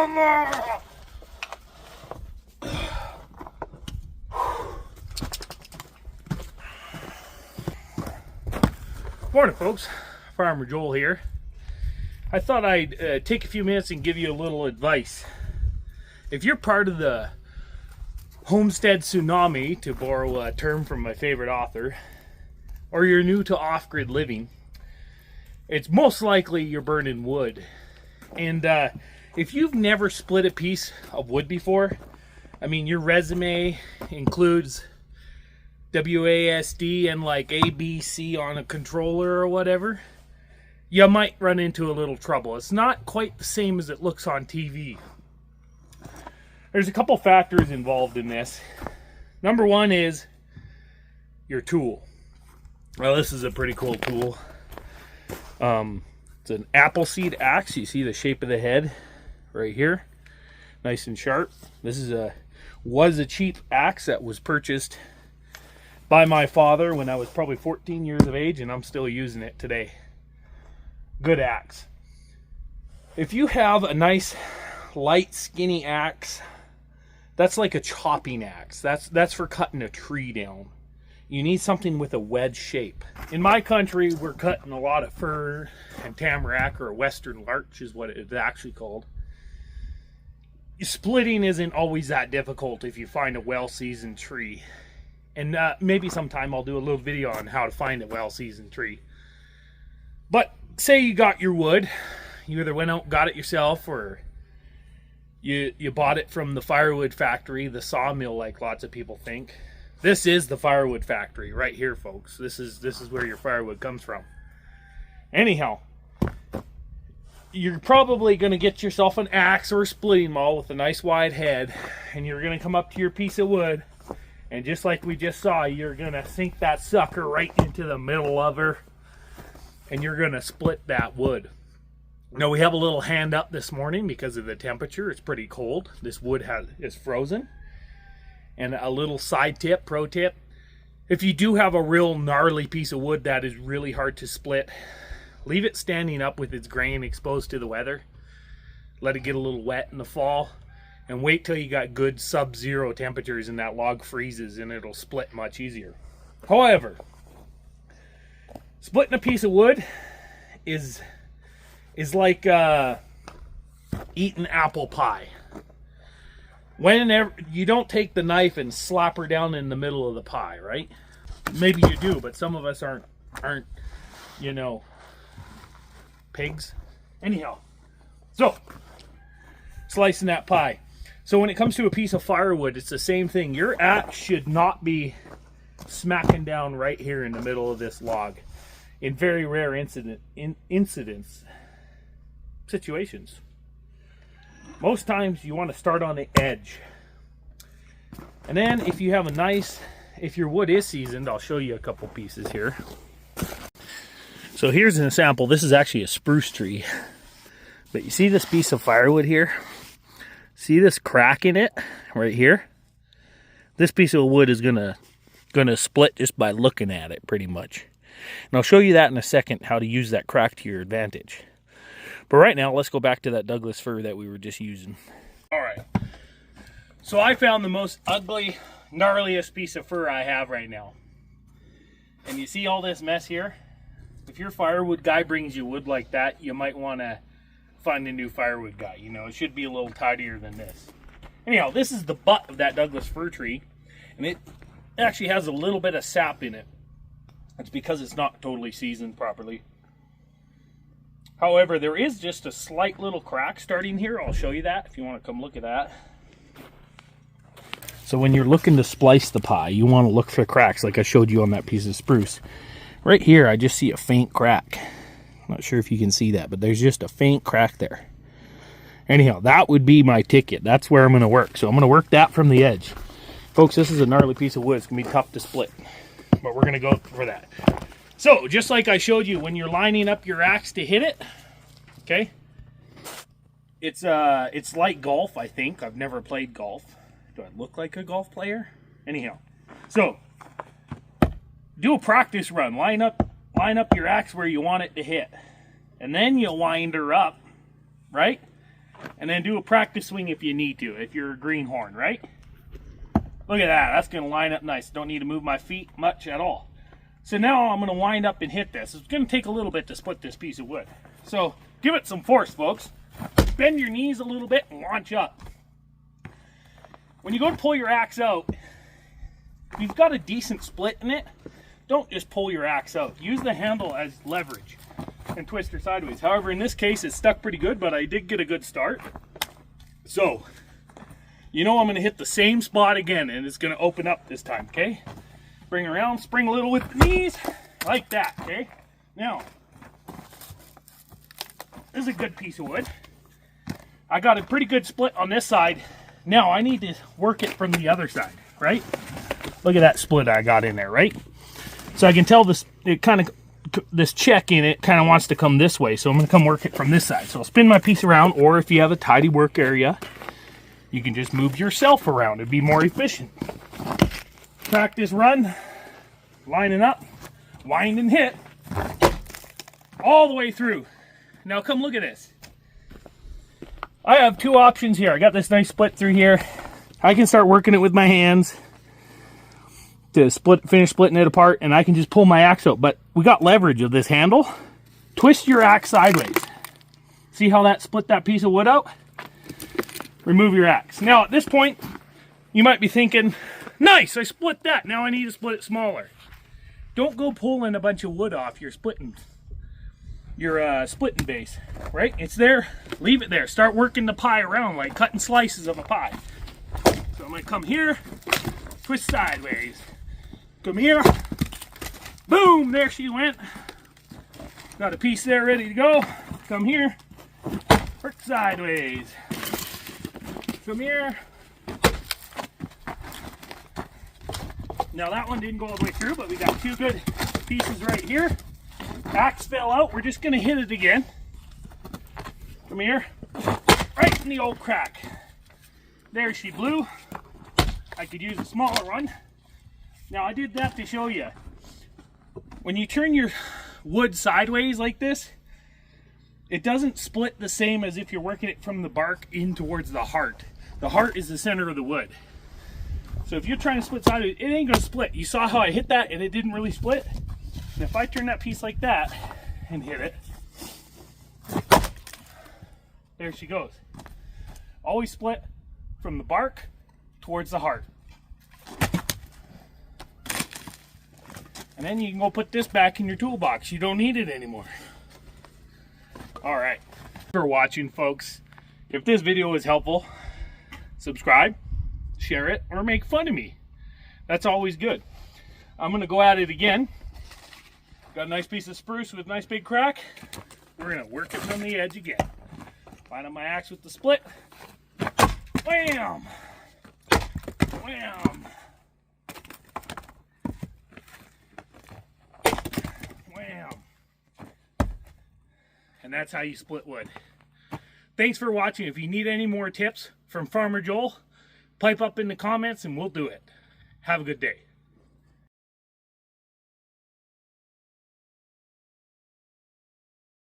Morning, folks. Farmer Joel here. I thought I'd take a few minutes and give you a little advice. If you're part of the homestead tsunami, to borrow a term from my favorite author, or you're new to off-grid living, it's most likely you're burning wood. And if you've never split a piece of wood before, I mean, your resume includes WASD and like ABC on a controller or whatever, you might run into a little trouble. It's not quite the same as it looks on TV. There's a couple factors involved in this. Number one is your tool. Well, this is a pretty cool tool. It's an Appleseed axe. You see the shape of the head right here, nice and sharp. This was a cheap axe that was purchased by my father when I was probably 14 years of age, and I'm still using it today. Good axe. If you have a nice light skinny axe, that's like a chopping axe. That's for cutting a tree down. You need something with a wedge shape. In my country, we're cutting a lot of fir and tamarack, or western larch is what it's actually called. Splitting isn't always that difficult if you find a well-seasoned tree. And maybe sometime I'll do a little video on how to find a well-seasoned tree. But say you got your wood, you either went out and got it yourself, or you bought it from the firewood factory, the sawmill, like lots of people think. This is the firewood factory right here, folks. This is where your firewood comes from. Anyhow, you're probably going to get yourself an axe or a splitting maul with a nice wide head, and you're going to come up to your piece of wood, and just like we just saw, you're going to sink that sucker right into the middle of her, and you're going to split that wood. Now, we have a little hand up this morning because of the temperature. It's pretty cold. This wood is frozen. And a little side tip, pro tip, if you do have a real gnarly piece of wood that is really hard to split, leave it standing up with its grain exposed to the weather. Let it get a little wet in the fall, and wait till you got good sub-zero temperatures and that log freezes, and it'll split much easier. However, splitting a piece of wood is like eating apple pie. Whenever you don't take the knife and slap her down in the middle of the pie, right? Maybe you do, but some of us aren't, you know, pigs. Anyhow, so slicing that pie. So when it comes to a piece of firewood, it's the same thing. Your axe should not be smacking down right here in the middle of this log. In very rare situations. Most times you want to start on the edge. And then if you have if your wood is seasoned, I'll show you a couple pieces here. So here's an example. This is actually a spruce tree. But you see this piece of firewood here? See this crack in it right here? This piece of wood is gonna split just by looking at it, pretty much. And I'll show you that in a second, how to use that crack to your advantage. But right now, let's go back to that Douglas fir that we were just using. All right. So I found the most ugly, gnarliest piece of fir I have right now. And you see all this mess here? If your firewood guy brings you wood like that, you might want to find a new firewood guy. You know, it should be a little tidier than this. Anyhow, this is the butt of that Douglas fir tree. And it actually has a little bit of sap in it. It's because it's not totally seasoned properly. However, there is just a slight little crack starting here. I'll show you that if you want to come look at that. So when you're looking to splice the pie, you want to look for cracks like I showed you on that piece of spruce. Right here, I just see a faint crack. I'm not sure if you can see that, but there's just a faint crack there. Anyhow, that would be my ticket. That's where I'm going to work. So I'm going to work that from the edge. Folks, this is a gnarly piece of wood. It's going to be tough to split, but we're going to go for that. So, just like I showed you, when you're lining up your axe to hit it, okay, it's like golf, I think. I've never played golf. Do I look like a golf player? Anyhow, so do a practice run. Line up your axe where you want it to hit, and then you wind her up, right? And then do a practice swing if you need to, if you're a greenhorn, right? Look at that, that's gonna line up nice. Don't need to move my feet much at all. So now I'm gonna wind up and hit this. It's gonna take a little bit to split this piece of wood. So give it some force, folks. Bend your knees a little bit and launch up. When you go to pull your axe out, if you've got a decent split in it, don't just pull your axe out. Use the handle as leverage and twist her sideways. However, in this case, it stuck pretty good, but I did get a good start. So, you know I'm gonna hit the same spot again, and it's gonna open up this time, okay? Bring around, spring a little with the knees, like that, okay? Now, this is a good piece of wood. I got a pretty good split on this side. Now I need to work it from the other side, right? Look at that split I got in there, right? So I can tell this, this check in it kind of wants to come this way, so I'm gonna come work it from this side. So I'll spin my piece around, or if you have a tidy work area, you can just move yourself around. It'd be more efficient. Practice run, lining up, wind and hit, all the way through. Now come look at this. I have two options here. I got this nice split through here. I can start working it with my hands to finish splitting it apart, and I can just pull my axe out. But we got leverage of this handle. Twist your axe sideways. See how that split that piece of wood out? Remove your axe. Now at this point, you might be thinking, nice, I split that. Now I need to split it smaller. Don't go pulling a bunch of wood off your splitting base, right? It's there, leave it there. Start working the pie around like cutting slices of a pie. So I'm gonna come here, twist sideways. Come here, boom, there she went. Got a piece there ready to go. Come here, work sideways. Come here. Now that one didn't go all the way through, but we got two good pieces right here. Axe fell out, we're just gonna hit it again. Come here, right in the old crack. There she blew. I could use a smaller one. Now I did that to show you. When you turn your wood sideways like this, it doesn't split the same as if you're working it from the bark in towards the heart. The heart is the center of the wood. So if you're trying to split sideways, it ain't gonna split. You saw how I hit that and it didn't really split? And if I turn that piece like that and hit it, there she goes. Always split from the bark towards the heart. And then you can go put this back in your toolbox. You don't need it anymore. All right. Thanks for watching, folks. If this video was helpful, subscribe, share it, or make fun of me. That's always good. I'm gonna go at it again. Got a nice piece of spruce with a nice big crack. We're gonna work it from the edge again. Line up my axe with the split. Wham! Wham! Wham! And that's how you split wood. Thanks for watching. If you need any more tips from Farmer Joel, pipe up in the comments and we'll do it. Have a good day.